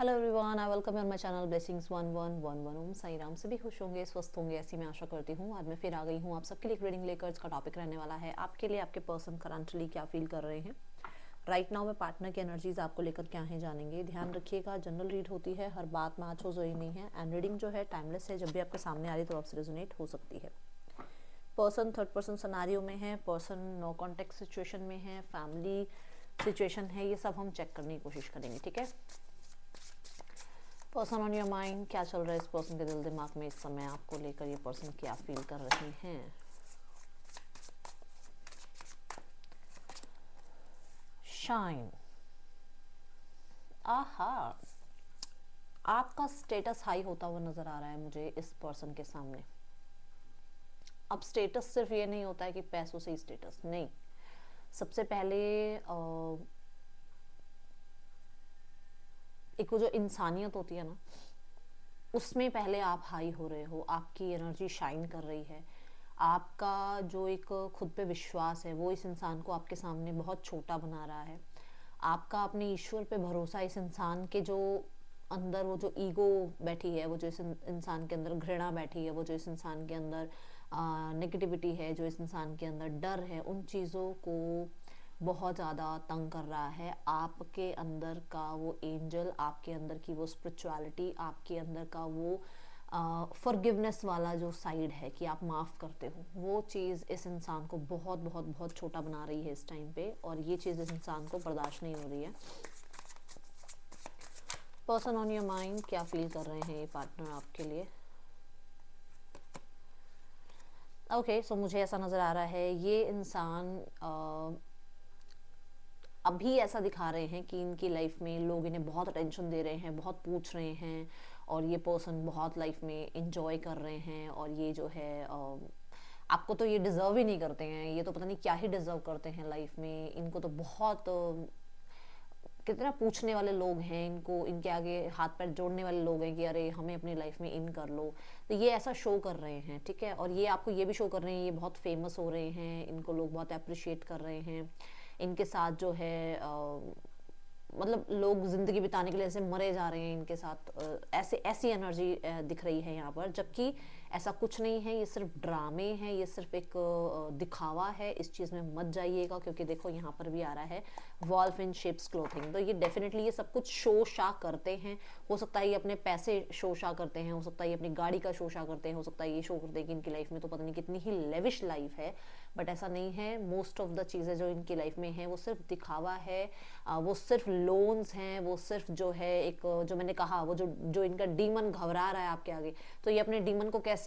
Hello everyone, I welcome you on my channel blessings 1111। ओम साई राम। सभी खुश होंगे, स्वस्थ होंगे, ऐसी मैं आशा करती हूँ। आज मैं फिर आ गई हूँ आप सबके लिए एक रीडिंग लेकर। इसका टॉपिक रहने वाला है आपके लिए आपके पर्सन करंटली क्या फील कर रहे हैं राइट नाउ में। पार्टनर की एनर्जीज आपको लेकर क्या है जानेंगे। ध्यान रखिएगा, जनरल रीड होती है, हर बात मैच हो जरूरी नहीं है। एंड रीडिंग जो है टाइमलेस है, जब भी आपके सामने आ रही तो आपसे रेजोनेट हो सकती है। पर्सन थर्ड पर्सन सिनेरियो में है, पर्सन नो कॉन्टेक्ट सिचुएशन में है, फैमिली सिचुएशन है, ये सब हम चेक करने की कोशिश करेंगे। ठीक है, पर्सन ऑन योर माइंड, क्या चल रहा है इस पर्सन के दिल दिमाग में इस समय आपको लेकर, ये पर्सन क्या फील कर रहे हैं। शाइन, आहा, आपका स्टेटस हाई होता हुआ नजर आ रहा है मुझे इस पर्सन के सामने। अब स्टेटस सिर्फ ये नहीं होता है कि पैसों से ही स्टेटस नहीं, सबसे पहले एक वो जो इंसानियत होती है ना, उसमें पहले आप हाई हो रहे हो, आपकी एनर्जी शाइन कर रही है। आपका जो एक खुद पे विश्वास है वो इस इंसान को आपके सामने बहुत छोटा बना रहा है। आपका अपने ईश्वर पे भरोसा, इस इंसान के जो अंदर वो जो ईगो बैठी है, वो जो इस इंसान के अंदर घृणा बैठी है, वो जो इस इंसान के अंदर नेगेटिविटी है, जो इस इंसान के अंदर डर है, उन चीज़ों को बहुत ज़्यादा तंग कर रहा है। आपके अंदर का वो एंजल, आपके अंदर की वो स्पिरिचुअलिटी, आपके अंदर का वो फॉरगिवनेस वाला जो साइड है कि आप माफ़ करते हो, वो चीज़ इस इंसान को बहुत बहुत बहुत छोटा बना रही है इस टाइम पे, और ये चीज़ इस इंसान को बर्दाश्त नहीं हो रही है। पर्सन ऑन योर माइंड, क्या फील कर रहे हैं ये पार्टनर आपके लिए। ओके, सो मुझे ऐसा नज़र आ रहा है ये इंसान अभी ऐसा दिखा रहे हैं कि इनकी लाइफ में लोग इन्हें बहुत अटेंशन दे रहे हैं, बहुत पूछ रहे हैं, और ये पर्सन बहुत लाइफ में इंजॉय कर रहे हैं। और ये जो है आपको तो ये डिज़र्व ही नहीं करते हैं, ये तो पता नहीं क्या ही डिज़र्व करते हैं लाइफ में। इनको तो बहुत कितना पूछने वाले लोग हैं, इनको इनके आगे हाथ पैर जोड़ने वाले लोग हैं कि अरे हमें अपनी लाइफ में इन कर लो। तो ये ऐसा शो कर रहे हैं, ठीक है। और ये आपको ये भी शो कर रहे हैं ये बहुत फेमस हो रहे हैं, इनको लोग बहुत अप्रिशिएट कर रहे हैं। इनके साथ जो है मतलब लोग ज़िंदगी बिताने के लिए ऐसे मरे जा रहे हैं इनके साथ, ऐसे ऐसी एनर्जी दिख रही है यहाँ पर। जबकि ऐसा कुछ नहीं है, ये सिर्फ ड्रामे हैं, ये सिर्फ एक दिखावा है। इस चीज़ में मत जाइएगा, क्योंकि देखो यहाँ पर भी आ रहा है वॉल्फ इन शिप्स क्लोथिंग। तो ये डेफिनेटली ये सब कुछ शो शा करते हैं। हो सकता है ये अपने पैसे शो शा करते हैं, हो सकता है ये अपनी गाड़ी का शो शा करते हैं, हो सकता है ये शो करते हैं कि इनकी लाइफ में तो पता नहीं कितनी ही लेविश लाइफ है। बट ऐसा नहीं है, मोस्ट ऑफ द चीज़ें जो इनकी लाइफ में है वो सिर्फ दिखावा है। वो सिर्फ लोन्स हैं, वो सिर्फ जो है एक जो मैंने कहा वो जो इनका डीमन घबरा रहा है आपके आगे, तो ये अपने डीमन को कैसे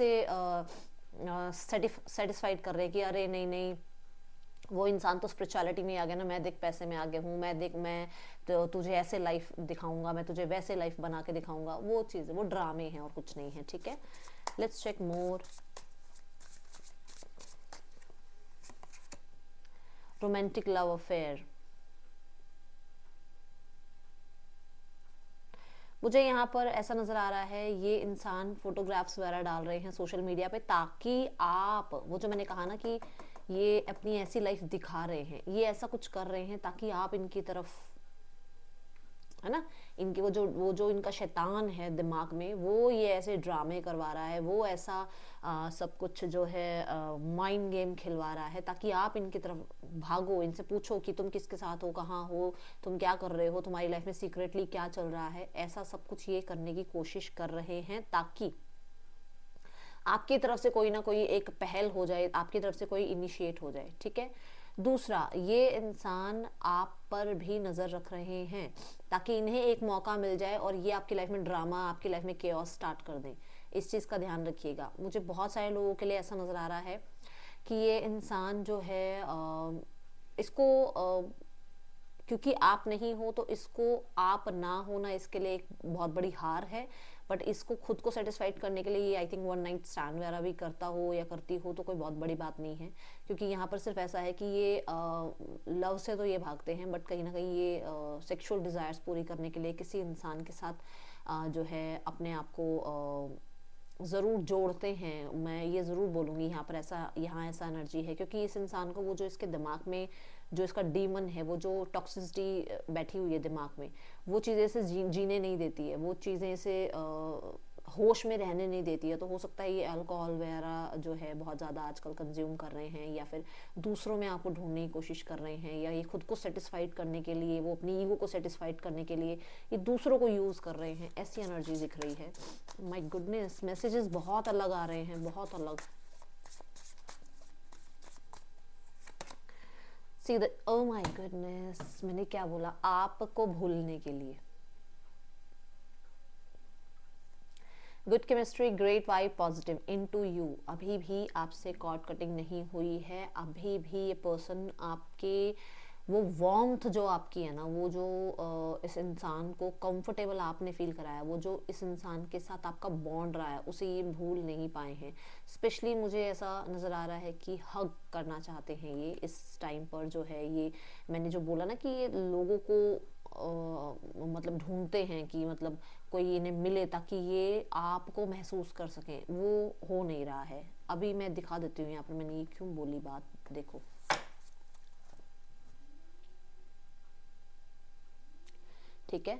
सेटिस्फाइड कर रहे हैं कि अरे नहीं नहीं, वो इंसान तो स्पिरिचुअलिटी में आ गया ना, मैं देख पैसे में आगे हूँ, मैं देख मैं तो तुझे ऐसे लाइफ दिखाऊंगा, मैं तुझे वैसे लाइफ बना के दिखाऊंगा। वो चीज़ वो ड्रामे हैं और कुछ नहीं है, ठीक है। Let's check more. Romantic love affair, मुझे यहाँ पर ऐसा नज़र आ रहा है ये इंसान फोटोग्राफ्स वगैरह डाल रहे हैं सोशल मीडिया पे, ताकि आप वो जो मैंने कहा ना कि ये अपनी ऐसी लाइफ दिखा रहे हैं, ये ऐसा कुछ कर रहे हैं ताकि आप इनकी तरफ, है ना, इनके वो जो इनका शैतान है दिमाग में, वो ये ऐसे ड्रामे करवा रहा है, वो ऐसा सब कुछ जो है माइंड गेम खिलवा रहा है, ताकि आप इनकी तरफ भागो, इनसे पूछो कि तुम किसके साथ हो, कहाँ हो, तुम क्या कर रहे हो, तुम्हारी लाइफ में सीक्रेटली क्या चल रहा है। ऐसा सब कुछ ये करने की कोशिश कर रहे हैं ताकि आपकी तरफ से कोई ना कोई एक पहल हो जाए, आपकी तरफ से कोई इनिशिएट हो जाए, ठीक है। दूसरा, ये इंसान आप पर भी नज़र रख रहे हैं ताकि इन्हें एक मौका मिल जाए और ये आपकी लाइफ में ड्रामा, आपकी लाइफ में केओस स्टार्ट कर दें। इस चीज़ का ध्यान रखिएगा। मुझे बहुत सारे लोगों के लिए ऐसा नज़र आ रहा है कि ये इंसान जो है इसको क्योंकि आप नहीं हो तो इसको आप ना होना इसके लिए एक बहुत बड़ी हार है। बट इसको खुद को सेटिस्फाइड करने के लिए ये I think one night stand वगैरह भी करता हो या करती हो तो कोई बहुत बड़ी बात नहीं है, क्योंकि यहाँ पर सिर्फ ऐसा है कि ये लव से तो ये भागते हैं, बट कहीं ना कहीं ये सेक्सुअल डिज़ायर्स पूरी करने के लिए किसी इंसान के साथ जो है अपने आप को ज़रूर जोड़ते हैं। मैं ये ज़रूर बोलूँगी यहाँ पर ऐसा, यहाँ ऐसा एनर्जी है, क्योंकि इस इंसान को वो जो इसके दिमाग में जो इसका डीमन है, वो जो टॉक्सिसिटी बैठी हुई है दिमाग में, वो चीज़ें इसे जीने नहीं देती है, वो चीज़ें इसे होश में रहने नहीं देती है। तो हो सकता है ये अल्कोहल वगैरह जो है बहुत ज़्यादा आजकल कंज्यूम कर रहे हैं, या फिर दूसरों में आपको ढूंढने की कोशिश कर रहे हैं, या ये खुद को सेटिस्फाइड करने के लिए, वो अपनी ईगो को सेटिस्फाइड करने के लिए ये दूसरों को यूज़ कर रहे हैं। ऐसी एनर्जी दिख रही है। माय गुडनेस, मैसेजेस बहुत अलग आ रहे हैं, बहुत अलग। See the, oh my goodness, मैंने क्या बोला, आपको भूलने के लिए। Good chemistry, great vibe, positive into you. अभी भी आपसे कॉर्ड कटिंग नहीं हुई है, अभी भी ये पर्सन आपके, वो वार्मथ जो आपकी है ना, वो जो इस इंसान को कंफर्टेबल आपने फील कराया, वो जो इस इंसान के साथ आपका बॉन्ड रहा है, उसे ये भूल नहीं पाए हैं। स्पेशली मुझे ऐसा नज़र आ रहा है कि हग करना चाहते हैं ये इस टाइम पर जो है। ये मैंने जो बोला ना कि ये लोगों को मतलब ढूंढते हैं कि मतलब कोई इन्हें मिले ताकि ये आपको महसूस कर सकें, वो हो नहीं रहा है। अभी मैं दिखा देती हूँ यहाँ पर मैंने ये क्यों बोली बात, देखो। ठीक है,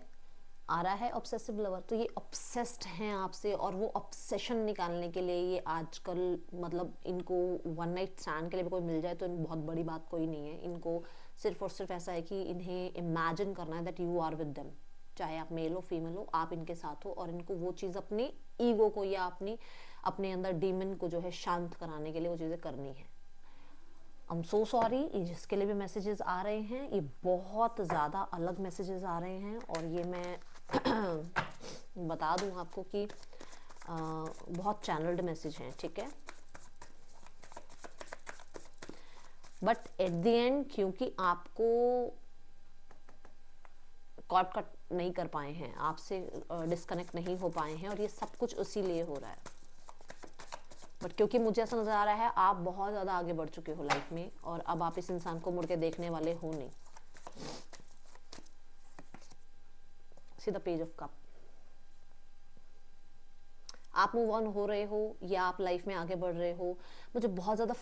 आ रहा है ऑब्सेसिव लवर, तो ये ऑब्सेस्ड हैं आपसे, और वो ऑब्सेशन निकालने के लिए ये आजकल मतलब इनको वन नाइट स्टैंड के लिए भी कोई मिल जाए तो इन बहुत बड़ी बात कोई नहीं है। इनको सिर्फ और सिर्फ ऐसा है कि इन्हें इमेजिन करना है that you are with them, चाहे आप मेल हो फीमेल हो, आप इनके साथ हो, और इनको वो चीज़ अपनी ईगो को या अपने अंदर डीमन को जो है शांत कराने के लिए वो चीज़ें करनी है। आई एम सो सॉरी, जिसके लिए भी मैसेजेस आ रहे हैं ये बहुत ज़्यादा अलग मैसेजेस आ रहे हैं, और ये मैं बता दूं आपको कि बहुत चैनल्ड मैसेज हैं, ठीक है। बट एट द एंड क्योंकि आपको कॉर्ड कट नहीं कर पाए हैं, आपसे डिस्कनेक्ट नहीं हो पाए हैं, और ये सब कुछ उसी लिए हो रहा है। बट क्योंकि मुझे ऐसा नज़र आ रहा है आप बहुत ज़्यादा आगे बढ़ चुके हो लाइफ में, और अब आप इस इंसान को मुड़ के देखने वाले हो नहीं। See the page of cup, आप मूव ऑन हो रहे हो या आप लाइफ में आगे बढ़ रहे हो। मुझे बहुत ज़्यादा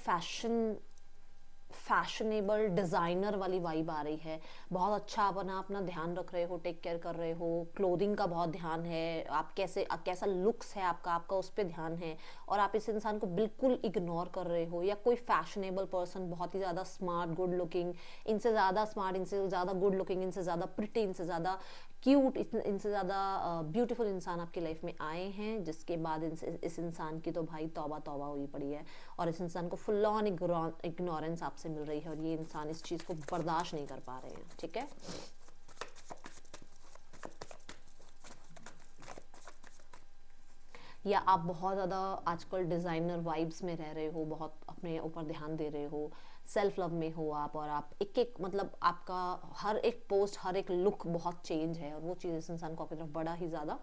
फैशनेबल डिज़ाइनर वाली वाइब आ रही है। बहुत अच्छा अपना ध्यान रख रहे हो, टेक केयर कर रहे हो, क्लोथिंग का बहुत ध्यान है, आप कैसा लुक्स है आपका उस पर ध्यान है, और आप इस इंसान को बिल्कुल इग्नोर कर रहे हो। या कोई फैशनेबल पर्सन, बहुत ही ज़्यादा स्मार्ट, गुड लुकिंग, इनसे ज़्यादा स्मार्ट, इनसे ज़्यादा गुड लुकिंग, इनसे ज़्यादा प्रिटी, इनसे ज़्यादा क्यूट, इनसे ज़्यादा ब्यूटीफुल इंसान आपकी लाइफ में आए हैं, जिसके बाद इस इंसान की तो भाई तौबा तौबा हुई पड़ी है, और इस इंसान को फुल ऑन इग्नोरेंस आपसे मिल रही है, और ये इंसान इस चीज़ को बर्दाश्त नहीं कर पा रहे हैं, ठीक है। या आप बहुत ज़्यादा आजकल डिज़ाइनर वाइब्स में रह रहे हो, बहुत अपने ऊपर ध्यान दे रहे हो, सेल्फ लव में हो आप, और आप एक मतलब आपका हर एक पोस्ट, हर एक लुक बहुत चेंज है, और वो चीज़ इस इंसान को आपकी तरफ बड़ा ही ज़्यादा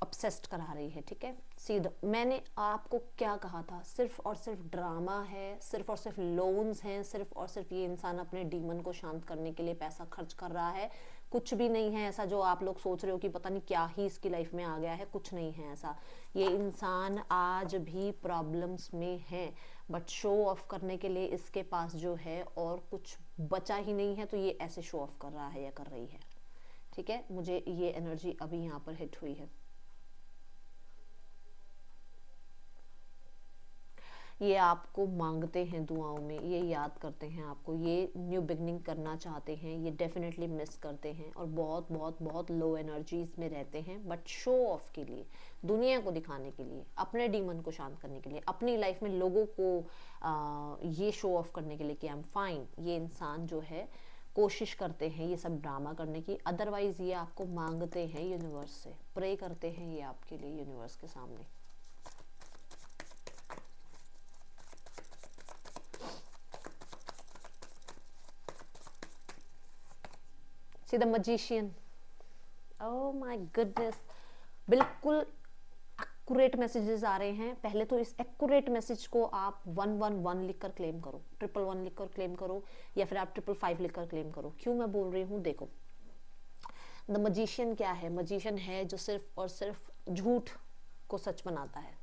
ऑब्सेस्ड करा रही है, ठीक है। सीधा मैंने आपको क्या कहा था, सिर्फ और सिर्फ ड्रामा है, सिर्फ और सिर्फ लोन्स हैं, सिर्फ और सिर्फ ये इंसान अपने डीमन को शांत करने के लिए पैसा खर्च कर रहा है। कुछ भी नहीं है ऐसा जो आप लोग सोच रहे हो कि पता नहीं क्या ही इसकी लाइफ में आ गया है, कुछ नहीं है ऐसा। ये इंसान आज भी प्रॉब्लम्स में है, बट शो ऑफ करने के लिए इसके पास जो है और कुछ बचा ही नहीं है, तो ये ऐसे शो ऑफ कर रहा है या कर रही है, ठीक है। मुझे ये एनर्जी अभी यहाँ पर हिट हुई है। ये आपको मांगते हैं दुआओं में, ये याद करते हैं आपको, ये न्यू बिगनिंग करना चाहते हैं, ये डेफिनेटली मिस करते हैं, और बहुत बहुत बहुत लो एनर्जीज में रहते हैं, बट शो ऑफ के लिए, दुनिया को दिखाने के लिए, अपने डीमन को शांत करने के लिए, अपनी लाइफ में लोगों को ये शो ऑफ करने के लिए कि आई एम फाइन, ये इंसान जो है कोशिश करते हैं ये सब ड्रामा करने की। अदरवाइज ये आपको मांगते हैं यूनिवर्स से, प्रे करते हैं ये आपके लिए यूनिवर्स के सामने। See the magician, oh my goodness, बिल्कुल एक्यूरेट मैसेजेस आ रहे हैं। पहले तो इस एक्यूरेट मैसेज को आप 111 लिखकर क्लेम करो, 111 लिखकर क्लेम करो, या फिर आप 555 लिखकर क्लेम करो। क्यों मैं बोल रही हूँ, देखो द मैजिशियन क्या है, मैजिशियन है जो सिर्फ और सिर्फ झूठ को सच बनाता है,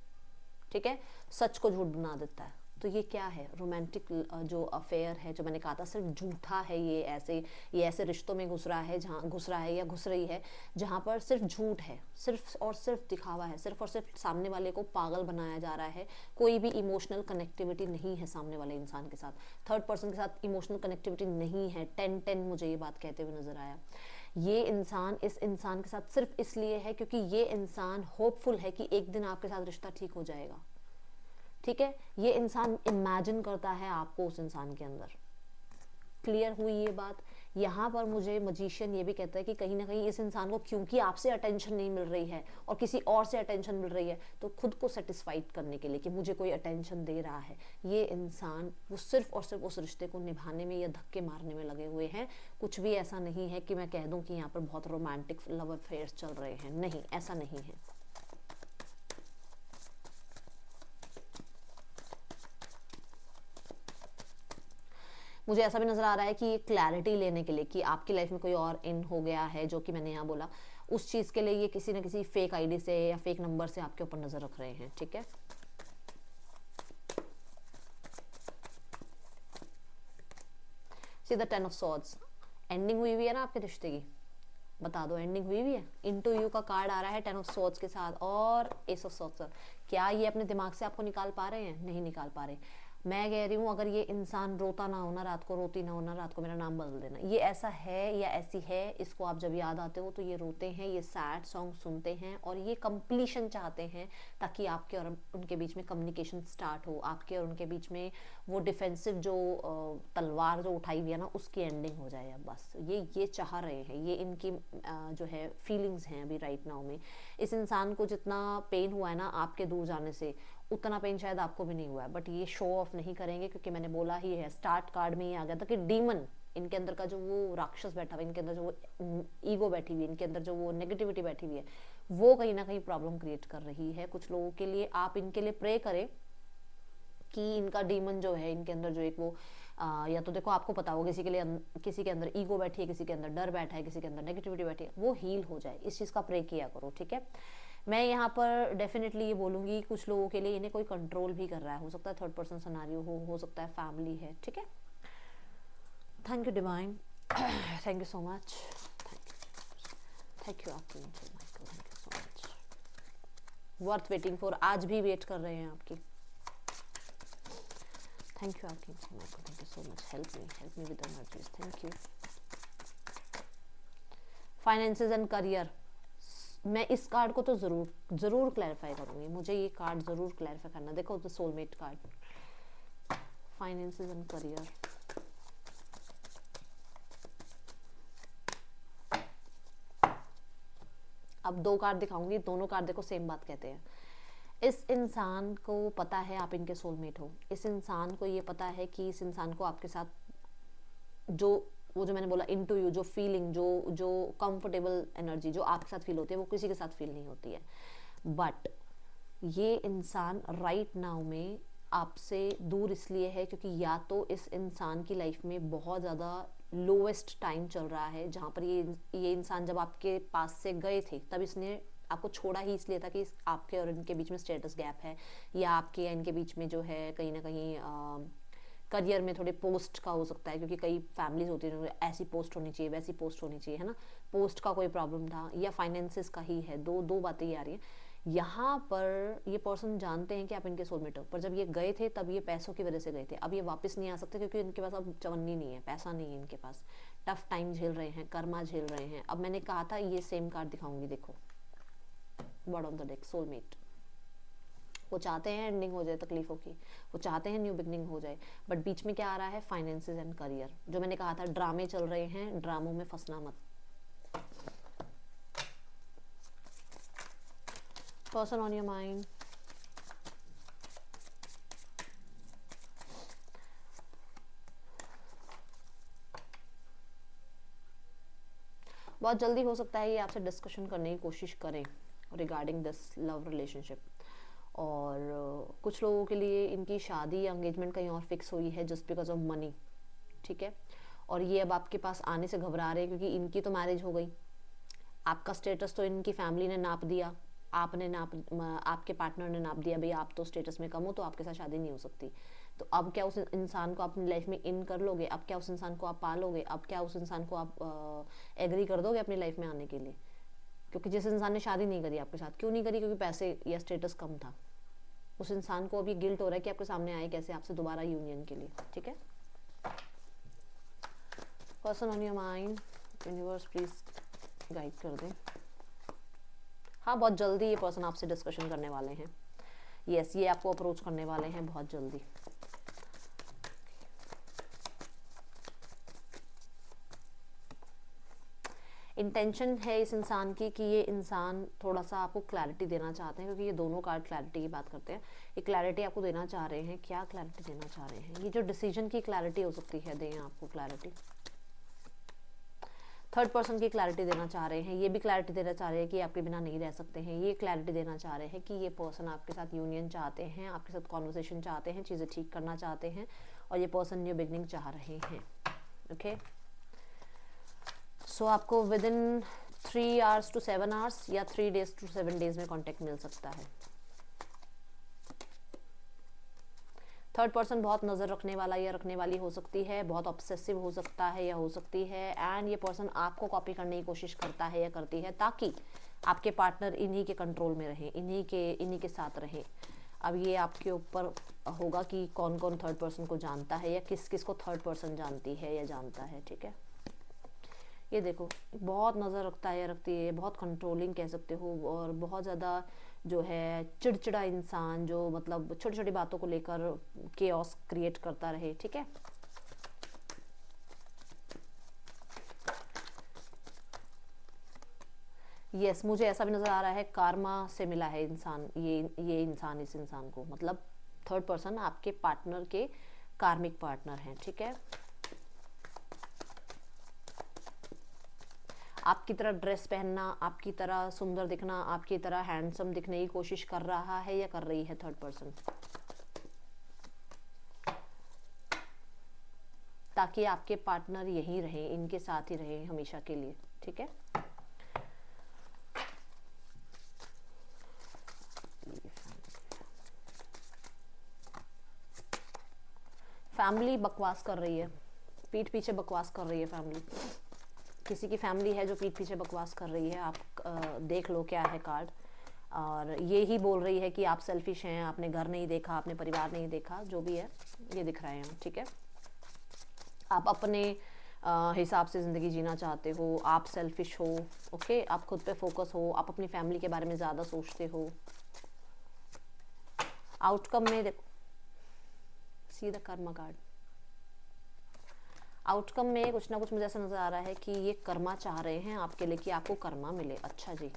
ठीक है, सच को झूठ बना देता है। तो ये क्या है, रोमांटिक जो अफेयर है, जो मैंने कहा था सिर्फ झूठा है, ये ऐसे रिश्तों में घुस रहा है, जहाँ घुस रहा है या घुस रही है जहाँ पर सिर्फ झूठ है, सिर्फ और सिर्फ दिखावा है, सिर्फ और सिर्फ सामने वाले को पागल बनाया जा रहा है। कोई भी इमोशनल कनेक्टिविटी नहीं है सामने वाले इंसान के साथ, थर्ड पर्सन के साथ इमोशनल कनेक्टिविटी नहीं है। 10-10 मुझे ये बात कहते हुए नजर आया। ये इंसान इस इंसान के साथ सिर्फ इसलिए है क्योंकि ये इंसान होपफुल है कि एक दिन आपके साथ रिश्ता ठीक हो जाएगा। ठीक है, ये इंसान इमेजिन करता है आपको उस इंसान के अंदर। क्लियर हुई ये बात। यहाँ पर मुझे मजिशियन ये भी कहता है कि कहीं ना कहीं इस इंसान को क्योंकि आपसे अटेंशन नहीं मिल रही है और किसी और से अटेंशन मिल रही है, तो खुद को सेटिस्फाइड करने के लिए कि मुझे कोई अटेंशन दे रहा है, ये इंसान वो सिर्फ और सिर्फ उस रिश्ते को निभाने में या धक्के मारने में लगे हुए हैं। कुछ भी ऐसा नहीं है कि मैं कह दूं कि यहाँ पर बहुत रोमांटिक लव अफेयर्स चल रहे हैं, नहीं, ऐसा नहीं है। मुझे ऐसा भी नजर आ रहा है कि क्लैरिटी लेने के लिए कि आपकी लाइफ में कोई और इन हो गया है, जो कि मैंने यहाँ बोला, उस चीज के लिए ये किसी न किसी फेक आईडी से या फेक नंबर से आपके ऊपर नजर रख रहे हैं। ठीक है, see the 10 of swords, ending हुई हुई है ना आपके रिश्ते की, बता दो एंडिंग हुई हुई है। इनटू यू का कार्ड आ रहा है 10 ऑफ सॉर्ड्स के साथ और एस ऑफ सॉर्ड्स। क्या ये अपने दिमाग से आपको निकाल पा रहे हैं? नहीं निकाल पा रहे। मैं कह रही हूँ अगर ये इंसान रोता ना हो ना रात को, रोती ना हो ना रात को, मेरा नाम बदल देना। ये ऐसा है या ऐसी है, इसको आप जब याद आते हो तो ये रोते हैं, ये सैड सॉन्ग सुनते हैं और ये कंप्लीशन चाहते हैं ताकि आपके और उनके बीच में कम्युनिकेशन स्टार्ट हो, आपके और उनके बीच में वो डिफेंसिव जो तलवार जो उठाई हुई है ना उसकी एंडिंग हो जाए। अब बस ये चाह रहे हैं, ये इनकी जो है फीलिंग्स हैं अभी राइट नाउ में। इस इंसान को जितना पेन हुआ है ना आपके दूर जाने से, उतना पेन शायद आपको भी नहीं हुआ है, बट ये शो ऑफ नहीं करेंगे क्योंकि मैंने बोला ही है, स्टार्ट कार्ड में ये आ गया था कि डीमन, इनके अंदर का जो वो राक्षस बैठा हुआ है, इनके अंदर जो वो ईगो बैठी हुई है, इनके अंदर जो वो नेगेटिविटी बैठी हुई है, वो कहीं ना कहीं प्रॉब्लम क्रिएट कर रही है कुछ लोगों के लिए। आप इनके लिए प्रे करें कि इनका डीमन जो है, इनके अंदर जो एक वो या तो देखो आपको पता होगा किसी के अंदर ईगो बैठी है, किसी के अंदर डर बैठा है, किसी के अंदर नेगेटिविटी बैठी है, वो हील हो जाए, इस चीज़ का प्रे किया करो। ठीक है, मैं यहाँ पर डेफिनेटली ये बोलूँगी कुछ लोगों के लिए इन्हें कोई कंट्रोल भी कर रहा है, हो सकता है थर्ड पर्सन सिनेरियो हो सकता है फैमिली है। ठीक है, thank you divine, thank you so much, thank you आपकी, thank you so much. Worth waiting for, आज भी वेट कर रहे हैं आपकी। थैंक यू आपकी, thank you so much, help me with energies, thank you. Finances and career, मैं इस कार्ड को तो जरूर क्लैरिफाई करूंगी, मुझे ये कार्ड जरूर क्लैरिफाई करना। देखो the soulmate card, finances and career, अब 2 कार्ड दिखाऊंगी, दोनों कार्ड देखो सेम बात कहते हैं। इस इंसान को पता है आप इनके सोलमेट हो, इस इंसान को ये पता है कि इस इंसान को आपके साथ जो मैंने बोला इनटू यू, जो फीलिंग, जो कंफर्टेबल एनर्जी जो आपके साथ फील होती है वो किसी के साथ फील नहीं होती है। बट ये इंसान राइट नाउ में आपसे दूर इसलिए है क्योंकि या तो इस इंसान की लाइफ में बहुत ज़्यादा लोएस्ट टाइम चल रहा है, जहाँ पर ये इंसान जब आपके पास से गए थे तब इसने आपको छोड़ा ही इसलिए था कि आपके और इनके बीच में स्टेटस गैप है, या आपके या इनके बीच में जो है कहीं ना कहीं करियर में थोड़े पोस्ट का हो सकता है, क्योंकि कई फैमिलीज होती हैं ऐसी पोस्ट होनी चाहिए, वैसी पोस्ट होनी चाहिए, है ना, पोस्ट का कोई प्रॉब्लम था या फाइनेंसिस का ही है। दो बातें ही आ रही हैं यहाँ पर। ये पर्सन जानते हैं कि आप इनके सोलमेट हो, पर जब ये गए थे तब ये पैसों की वजह से गए थे, अब ये वापस नहीं आ सकते क्योंकि इनके पास अब चवन्नी नहीं है, पैसा नहीं है इनके पास, टफ टाइम झेल रहे हैं, कर्मा झेल रहे हैं। अब मैंने कहा था ये सेम कार्ड दिखाऊंगी, देखो bottom of the deck, soulmate. वो चाहते हैं एंडिंग हो जाए तकलीफों की, वो चाहते हैं न्यू बिगनिंग हो जाए, बट बीच में क्या आ रहा है, फाइनेंसेस एंड करियर। जो मैंने कहा था ड्रामे चल रहे हैं, ड्रामों में फंसना मत। पर्सन ऑन योर माइंड, बहुत जल्दी हो सकता है ये आपसे डिस्कशन करने की कोशिश करें रिगार्डिंग दिस लव रिलेशनशिप। और कुछ लोगों के लिए इनकी शादी या एंगेजमेंट कहीं और फिक्स हुई है जस्ट बिकॉज ऑफ मनी। ठीक है, और ये अब आपके पास आने से घबरा रहे हैं क्योंकि इनकी तो मैरिज हो गई, आपका स्टेटस तो इनकी फैमिली ने नाप दिया, आपके पार्टनर ने नाप दिया, भाई आप तो स्टेटस में कम हो तो आपके साथ शादी नहीं हो सकती। तो अब क्या उस इंसान को अपनी लाइफ में इन कर लोगे? अब क्या उस इंसान को आप पालोगे? अब क्या उस इंसान को आप एग्री कर दोगे अपनी लाइफ में आने के लिए? क्योंकि जिस इंसान ने शादी नहीं करी आपके साथ, क्यों नहीं करी? क्योंकि पैसे या स्टेटस कम था। उस इंसान को अभी गिल्ट हो रहा है कि आपके सामने आए कैसे आपसे दोबारा यूनियन के लिए। ठीक है, person on your mind, universe please guide कर दें। हाँ, बहुत जल्दी ये पर्सन आपसे डिस्कशन करने वाले हैं। यस, ये आपको अप्रोच करने वाले हैं बहुत जल्दी। इंटेंशन है इस इंसान की कि ये इंसान थोड़ा सा आपको क्लैरिटी देना चाहते हैं, क्योंकि ये दोनों कार्ड क्लैरिटी की बात करते हैं। ये क्लैरिटी आपको देना चाह रहे हैं। क्या क्लैरिटी देना चाह रहे हैं? ये जो डिसीजन की क्लैरिटी हो सकती है, दें आपको क्लैरिटी। थर्ड पर्सन की क्लैरिटी देना चाह रहे हैं। ये भी क्लैरिटी देना चाह रहे हैं कि आपके बिना नहीं रह सकते हैं। ये क्लैरिटी देना चाह रहे हैं कि ये पर्सन आपके साथ यूनियन चाहते हैं, आपके साथ कॉन्वर्सेशन चाहते हैं, चीज़ें ठीक करना चाहते हैं, और ये पर्सन न्यू बिगनिंग चाह रहे हैं। ओके, सो आपको within 3 hours to 7 hours या 3 डेज टू 7 डेज में कॉन्टेक्ट मिल सकता है। थर्ड पर्सन बहुत नज़र रखने वाला या रखने वाली हो सकती है, बहुत ऑब्सेसिव हो सकता है या हो सकती है, एंड ये पर्सन आपको कॉपी करने की कोशिश करता है या करती है ताकि आपके पार्टनर इन्हीं के कंट्रोल में रहें, इन्हीं के साथ रहें। अब ये आपके ऊपर होगा कि कौन कौन थर्ड पर्सन को जानता है या किस किस को थर्ड पर्सन जानती है या जानता है। ठीक है, ये देखो, बहुत नज़र रखता है या रखती है, बहुत कंट्रोलिंग कह सकते हो, और बहुत ज़्यादा जो है चिड़चिड़ा इंसान, जो मतलब छोटी छोटी बातों को लेकर केओस क्रिएट करता रहे। ठीक है, यस, मुझे ऐसा भी नज़र आ रहा है कार्मा से मिला है इंसान, ये इंसान इस इंसान को, मतलब थर्ड पर्सन आपके पार्टनर के कार्मिक पार्टनर हैं। ठीक है, आपकी तरह ड्रेस पहनना, आपकी तरह सुंदर दिखना, आपकी तरह हैंडसम दिखने की कोशिश कर रहा है या कर रही है थर्ड पर्सन, ताकि आपके पार्टनर यहीं रहें, इनके साथ ही रहें हमेशा के लिए। ठीक है, फैमिली बकवास कर रही है, पीठ पीछे बकवास कर रही है फैमिली। किसी की फैमिली है जो पीठ पीछे बकवास कर रही है। आप देख लो क्या है कार्ड, और ये ही बोल रही है कि आप सेल्फिश हैं, आपने घर नहीं देखा, आपने परिवार नहीं देखा, जो भी है ये दिख रहे हैं। ठीक है, आप अपने हिसाब से ज़िंदगी जीना चाहते हो, आप सेल्फिश हो। ओके, आप खुद पे फोकस हो, आप अपनी फैमिली के बारे में ज़्यादा सोचते हो। आउटकम में देखो, see the Karma card, outcome में कुछ ना कुछ मुझे ऐसा नज़र आ रहा है कि ये कर्मा चाह रहे हैं आपके लिए कि आपको कर्मा मिले। अच्छा जी,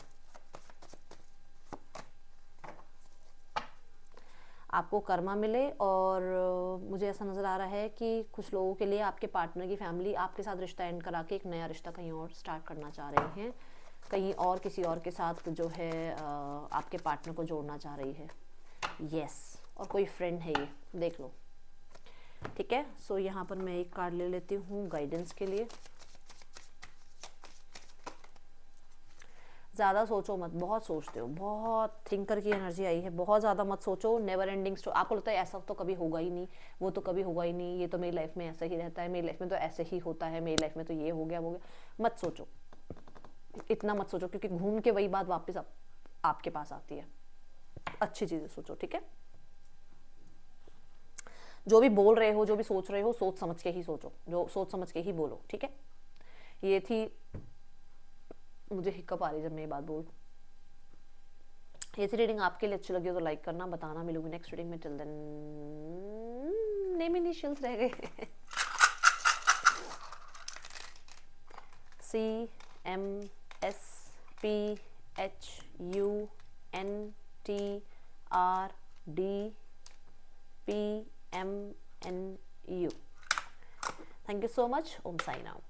आपको कर्मा मिले, और मुझे ऐसा नज़र आ रहा है कि कुछ लोगों के लिए आपके पार्टनर की फैमिली आपके साथ रिश्ता एंड करा के एक नया रिश्ता कहीं और स्टार्ट करना चाह रहे हैं, कहीं और किसी और के साथ जो है आपके पार्टनर को जोड़ना चाह रही है। यस, और कोई फ्रेंड है, ये देख लो। ठीक है, सो यहाँ पर मैं एक कार्ड ले लेती हूँ गाइडेंस के लिए। ज़्यादा सोचो मत, बहुत सोचते हो, बहुत थिंकर की एनर्जी आई है, बहुत ज़्यादा मत सोचो। नेवर एंडिंग स्टोरी, आपको लगता है ऐसा तो कभी होगा ही नहीं, वो तो कभी होगा ही नहीं, ये तो मेरी लाइफ में ऐसा ही रहता है, मेरी लाइफ में तो ऐसे ही होता है, मेरी लाइफ में तो ये हो गया वो गया। मत सोचो, इतना मत सोचो, क्योंकि घूम के वही बात वापस आपके पास आती है। अच्छी चीज़ें सोचो। ठीक है, जो भी बोल रहे हो, जो भी सोच रहे हो, सोच समझ के ही सोचो, जो सोच समझ के ही बोलो। ठीक है, ये थी, मुझे हिक्कप आ रही जब मैं ये बात बोल। ये थी रीडिंग, आपके लिए अच्छी लगी हो तो लाइक करना, बताना। मिलूंगी नेक्स्ट रीडिंग में, टिल देन नेम इनिशियल्स रह गए CMSPHUNTRDPMNU। Thank you so much. Om Sai Ram.